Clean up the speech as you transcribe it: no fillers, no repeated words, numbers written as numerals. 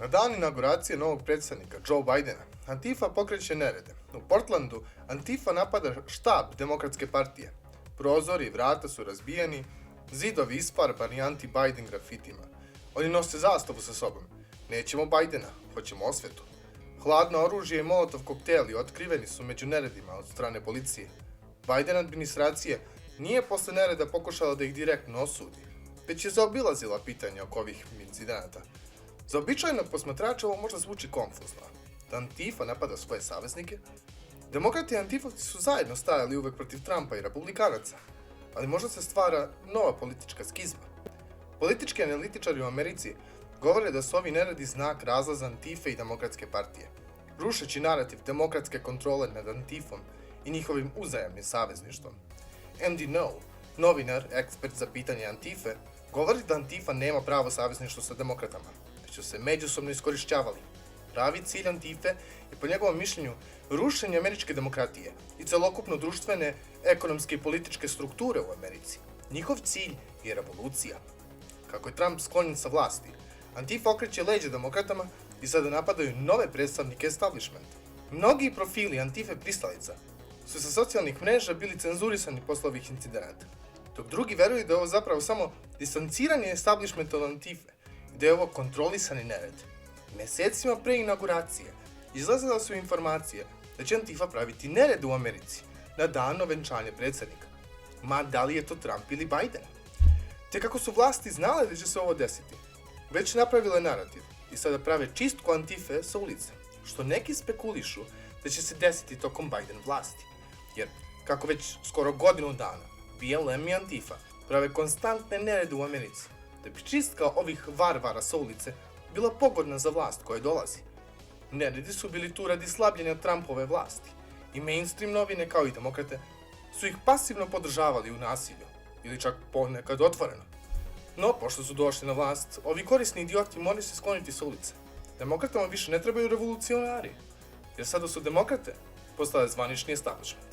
Na dan inauguracije novog predsjednika Joe Bidena, Antifa pokreće nerede. U Portlandu Antifa napada štab Demokratske partije. Prozori i vrata su razbijeni, zidovi isfarbani anti-Biden grafitima. Oni nose zastavu sa sobom. Nećemo Bidena, hoćemo osvetu. Hladno oružje i molotov kokteli otkriveni su među neredima od strane policije. Biden administracija nije posle nereda pokušala da ih direktno osudi, već je zaobilazila pitanja oko ovih incidenata. Za običajnog posmatrača ovo možda zvuči konfuzno. Da Antifa napada svoje saveznike? Demokrati i Antifovci su zajedno stajali uvek protiv Trumpa i republikanaca, ali možda se stvara nova politička skizma. Politički analitičari u Americi govore da su ovi neredi znak razlaza Antife i Demokratske partije, rušeći narativ demokratske kontrole nad Antifom i njihovim uzajamnim savezništvom. MD No, novinar, ekspert za pitanje Antife, govori da Antifa nema pravo savezništvo sa demokratama, već su se međusobno iskorišćavali. Pravi cilj Antife je po njegovom mišljenju rušenje američke demokratije i celokupno društvene, ekonomske i političke strukture u Americi. Njihov cilj je revolucija. Kako je Trump sklonjen sa vlasti, Antifa okreće leđa demokratama i sada napadaju nove predstavnike establishmenta. Mnogi profili Antife pristalica su sa socijalnih mreža bili cenzurisani posle ovih incidenata, dok drugi veruju da je ovo zapravo samo distanciranje establishmenta od Antife i da je ovo kontrolisani nered. Mesecima pre inauguracije izlazile su informacije da će Antifa praviti nered u Americi na dan ovenčanja predsjednika. Ma da li je to Trump ili Biden? Te kako su vlasti znale da će se ovo desiti, već napravile narativ i sada prave čistku Antife sa ulice, što neki spekulišu da će se desiti tokom Biden vlasti. Jer, kako već skoro godinu dana, BLM i Antifa prave konstantne nerede u Americi, da bi čistka ovih varvara sa ulice bila pogodna za vlast koja dolazi. Neredi su bili tu radi slabljenja Trumpove vlasti i mainstream novine kao i demokrate su ih pasivno podržavali u nasilju ili čak ponekad otvoreno. No, pošto su došli na vlast, ovi korisni idioti moraju se skloniti sa ulice. Demokratama više ne trebaju revolucionari, jer sada su demokrate postale zvanični establishment.